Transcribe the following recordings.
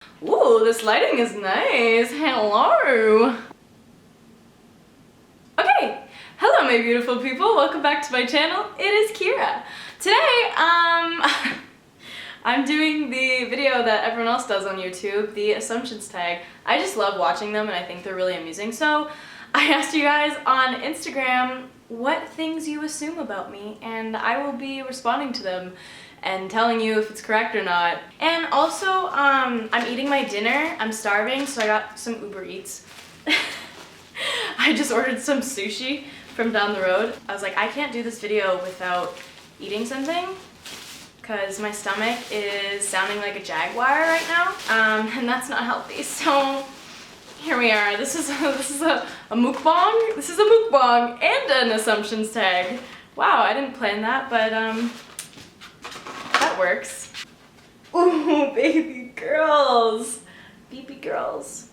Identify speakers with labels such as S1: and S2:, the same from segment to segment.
S1: Ooh, this lighting is nice. Hello. Okay, hello my beautiful people. Welcome back to my channel. It is Keara. Today, I'm doing the video that everyone else does on YouTube, the assumptions tag. I just love watching them and I think they're really amusing. So I asked you guys on Instagram what things you assume about me, and I will be responding to them and telling you if it's correct or not. And also, I'm eating my dinner. I'm starving, so I got some Uber Eats. I just ordered some sushi from down the road. I was like, I can't do this video without eating something because my stomach is sounding like a jaguar right now, and that's not healthy. So here we are. This is a mukbang. This is a mukbang and an assumptions tag. Wow, I didn't plan that, but that works. Ooh, baby girls. Baby girls.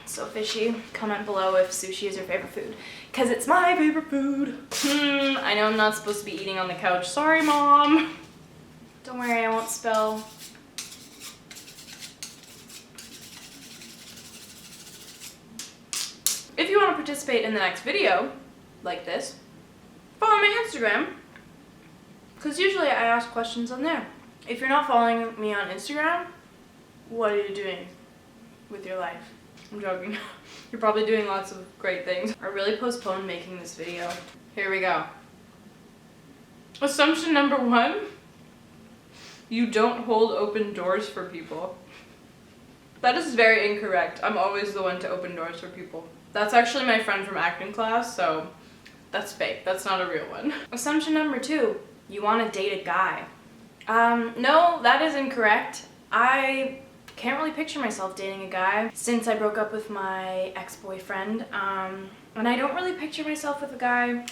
S1: So fishy. Comment below if sushi is your favorite food, because it's my favorite food. I know I'm not supposed to be eating on the couch. Sorry, Mom. Don't worry, I won't spill. If you want to participate in the next video, like this, follow my Instagram, because usually I ask questions on there. If you're not following me on Instagram, what are you doing with your life? I'm joking. You're probably doing lots of great things. I really postponed making this video. Here we go. Assumption number 1, you don't hold open doors for people. That is very incorrect. I'm always the one to open doors for people. That's actually my friend from acting class, so that's fake. That's not a real one. Assumption number 2, you want to date a guy. No, that is incorrect. I can't really picture myself dating a guy since I broke up with my ex-boyfriend, and I don't really picture myself with a guy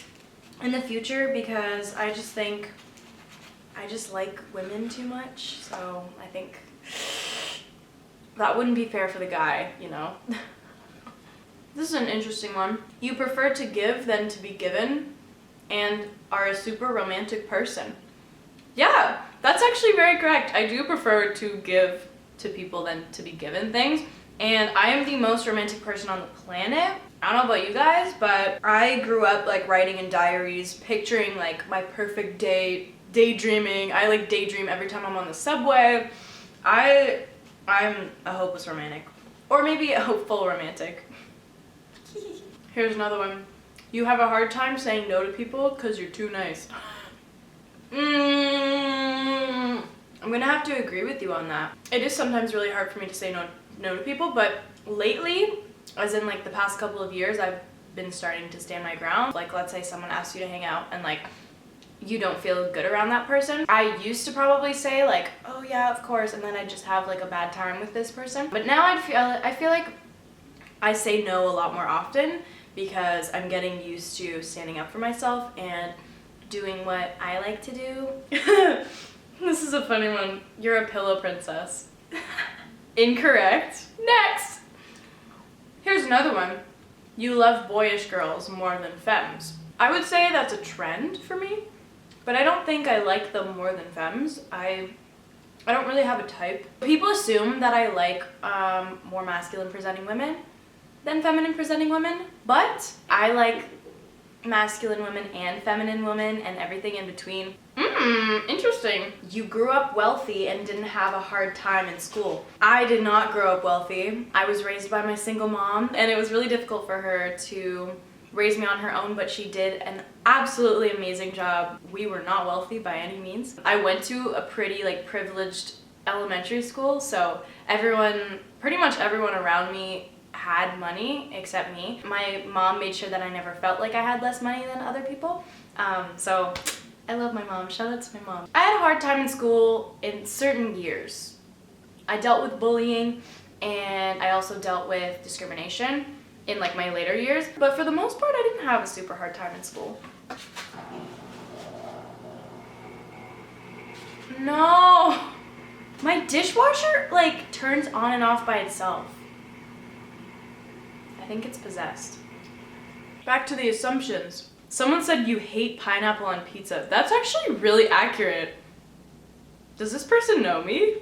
S1: in the future because I just think I just like women too much, so I think that wouldn't be fair for the guy, you know. This is an interesting one. You prefer to give than to be given and are a super romantic person. Yeah, that's actually very correct. I do prefer to give to people than to be given things, and I am the most romantic person on the planet. I don't know about you guys, but I grew up like writing in diaries, picturing like my perfect date, daydreaming. I like daydream every time I'm on the subway. I'm a hopeless romantic, or maybe a hopeful romantic. Here's another one. You have a hard time saying no to people because you're too nice. I'm gonna have to agree with you on that. It is sometimes really hard for me to say no to people, but lately, as in like the past couple of years, I've been starting to stand my ground. Like, let's say someone asks you to hang out and like you don't feel good around that person. I used to probably say like, oh yeah, of course, and then I just have like a bad time with this person. But now I feel like I say no a lot more often because I'm getting used to standing up for myself and doing what I like to do. This is a funny one. You're a pillow princess. Incorrect. Next! Here's another one. You love boyish girls more than femmes. I would say that's a trend for me, but I don't think I like them more than femmes. I don't really have a type. People assume that I like more masculine presenting women than feminine presenting women, but I like masculine women and feminine women and everything in between. Interesting. You grew up wealthy and didn't have a hard time in school. I did not grow up wealthy. I was raised by my single mom, and it was really difficult for her to raise me on her own, but she did an absolutely amazing job. We were not wealthy by any means. I went to a pretty like privileged elementary school, so pretty much everyone around me had money except me. My mom made sure that I never felt like I had less money than other people. So I love my mom. Shout out to my mom. I had a hard time in school in certain years. I dealt with bullying, and I also dealt with discrimination in like my later years. But for the most part, I didn't have a super hard time in school. No! My dishwasher like turns on and off by itself. I think it's possessed. Back to the assumptions. Someone said you hate pineapple on pizza. That's actually really accurate. Does this person know me?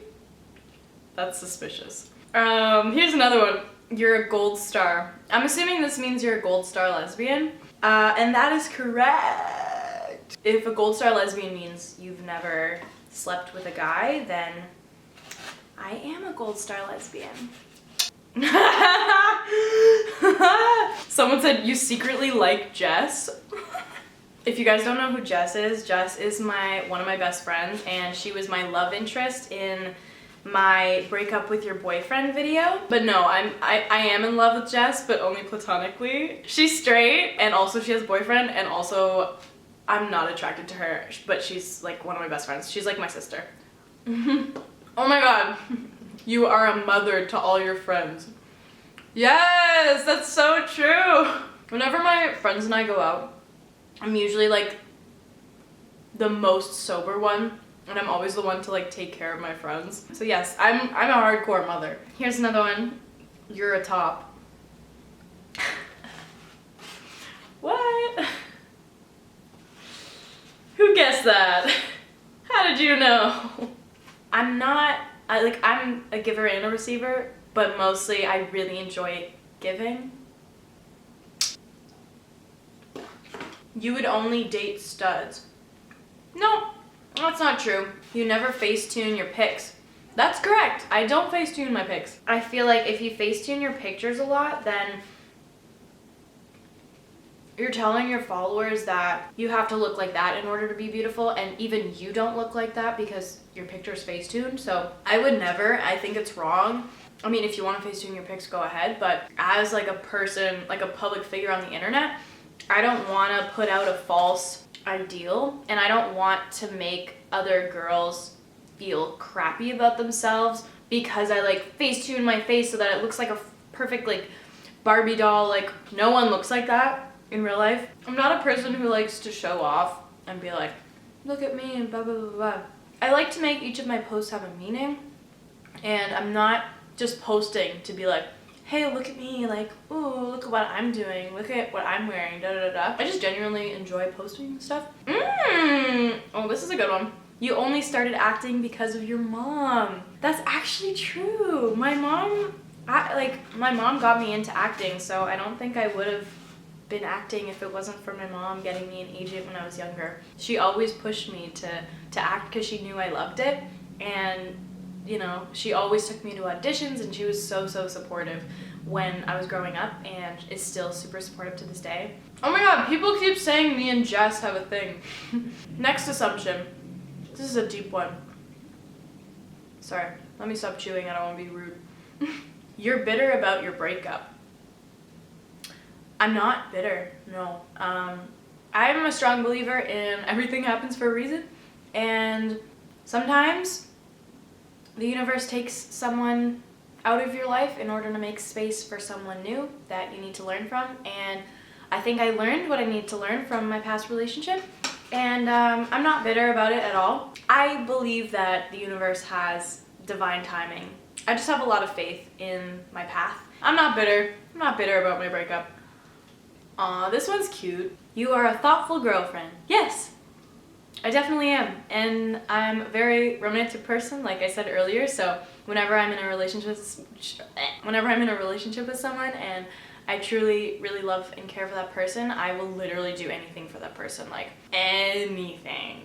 S1: That's suspicious. Here's another one. You're a gold star. I'm assuming this means you're a gold star lesbian. And that is correct. If a gold star lesbian means you've never slept with a guy, then I am a gold star lesbian. Someone said you secretly like Jess. If you guys don't know who Jess is one of my best friends, and she was my love interest in my break up with your boyfriend video. But no, I am in love with Jess, but only platonically. She's straight, and also she has a boyfriend, and also I'm not attracted to her, but she's like one of my best friends. She's like my sister. Oh my god. You are a mother to all your friends. Yes, that's so true. Whenever my friends and I go out, I'm usually like the most sober one, and I'm always the one to like take care of my friends. So yes, I'm a hardcore mother. Here's another one. You're a top. What? Who guessed that? How did you know? I'm a giver and a receiver, but mostly I really enjoy giving. You would only date studs. No, that's not true. You never Facetune your pics. That's correct. I don't Facetune my pics. I feel like if you Facetune your pictures a lot, then you're telling your followers that you have to look like that in order to be beautiful, and even you don't look like that because your picture's Facetuned. So I would never. I think it's wrong. I mean, if you want to Facetune your pics, go ahead, but as like a person, like a public figure on the internet, I don't want to put out a false ideal, and I don't want to make other girls feel crappy about themselves because I like Facetune my face so that it looks like a perfect like Barbie doll. Like, no one looks like that in real life. I'm not a person who likes to show off and be like, look at me and blah blah blah blah. I like to make each of my posts have a meaning, and I'm not just posting to be like, hey, look at me, like, ooh, look at what I'm doing, look at what I'm wearing, da da da. I just genuinely enjoy posting stuff. Oh, this is a good one. You only started acting because of your mom. That's actually true. My mom got me into acting, so I don't think I would have been acting if it wasn't for my mom getting me an agent when I was younger. She always pushed me to act because she knew I loved it, and you know, she always took me to auditions, and she was so supportive when I was growing up, and is still super supportive to this day. Oh my god, people keep saying me and Jess have a thing. Next assumption. This is a deep one. Sorry, let me stop chewing, I don't want to be rude. You're bitter about your breakup. I'm not bitter, no. I'm a strong believer in everything happens for a reason, and sometimes the universe takes someone out of your life in order to make space for someone new that you need to learn from, and I think I learned what I need to learn from my past relationship, and I'm not bitter about it at all. I believe that the universe has divine timing. I just have a lot of faith in my path. I'm not bitter. I'm not bitter about my breakup. Aw, this one's cute. You are a thoughtful girlfriend. Yes, I definitely am, and I'm a very romantic person, like I said earlier. So whenever I'm in a relationship with someone and I truly really love and care for that person, I will literally do anything for that person, like anything.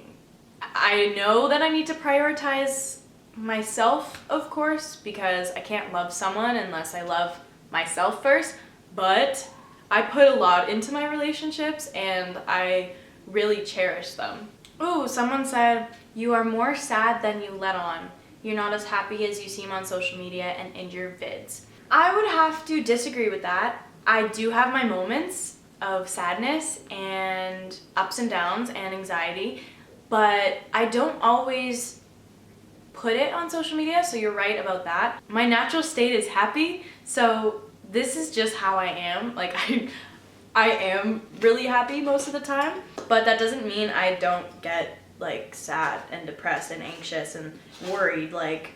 S1: I know that I need to prioritize myself, of course, because I can't love someone unless I love myself first, but I put a lot into my relationships and I really cherish them. Ooh, someone said, you are more sad than you let on. You're not as happy as you seem on social media and in your vids. I would have to disagree with that. I do have my moments of sadness and ups and downs and anxiety, but I don't always put it on social media, so you're right about that. My natural state is happy, so this is just how I am. Like, I am really happy most of the time, but that doesn't mean I don't get like sad and depressed and anxious and worried. Like,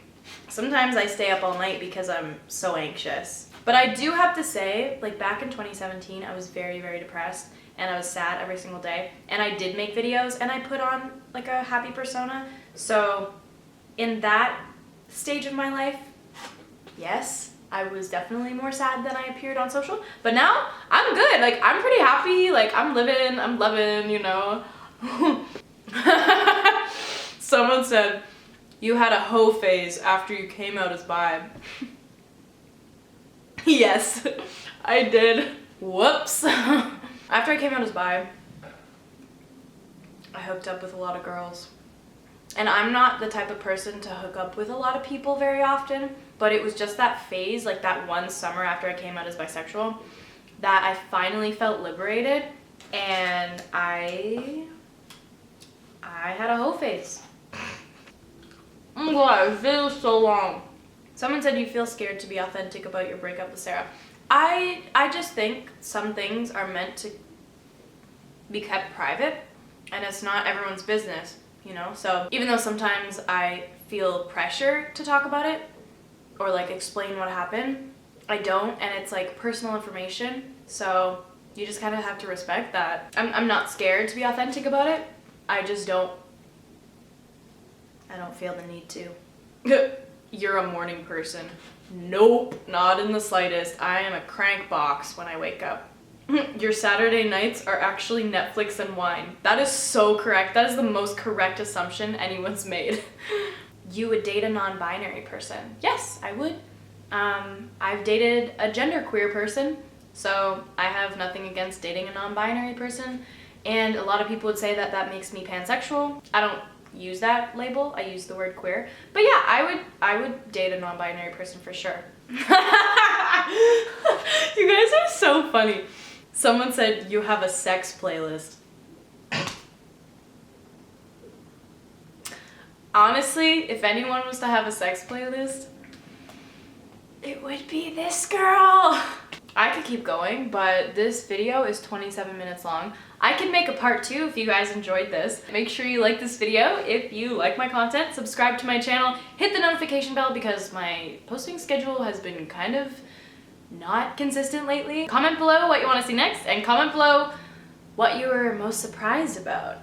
S1: sometimes I stay up all night because I'm so anxious. But I do have to say, like, back in 2017, I was very depressed and I was sad every single day, and I did make videos and I put on like a happy persona. So in that stage of my life, yes, I was definitely more sad than I appeared on social, but now I'm good. Like, I'm pretty happy. Like, I'm loving, you know. Someone said, you had a hoe phase after you came out as bi. Yes, I did. Whoops. After I came out as bi, I hooked up with a lot of girls. And I'm not the type of person to hook up with a lot of people very often, but it was just that phase, like that one summer after I came out as bisexual, that I finally felt liberated, and I had a hoe phase. Oh my god, it feels so long. Someone said you feel scared to be authentic about your breakup with Sarah. I just think some things are meant to be kept private, and it's not everyone's business, you know? So even though sometimes I feel pressure to talk about it or like explain what happened, I don't, and it's like personal information, so you just kind of have to respect that. I'm not scared to be authentic about it. I just don't feel the need to. You're a morning person. Nope, not in the slightest. I am a crank box when I wake up. Your Saturday nights are actually Netflix and wine. That is so correct. That is the most correct assumption anyone's made. You would date a non-binary person. Yes, I would. I've dated a genderqueer person, so I have nothing against dating a non-binary person. And a lot of people would say that that makes me pansexual. I don't use that label. I use the word queer. But yeah, I would date a non-binary person for sure. You guys are so funny. Someone said you have a sex playlist. Honestly, if anyone was to have a sex playlist, it would be this girl. I could keep going, but this video is 27 minutes long. I can make a part 2 if you guys enjoyed this. Make sure you like this video if you like my content, subscribe to my channel, hit the notification bell because my posting schedule has been kind of not consistent lately. Comment below what you want to see next, and comment below what you were most surprised about.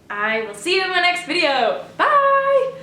S1: I will see you in my next video. Bye!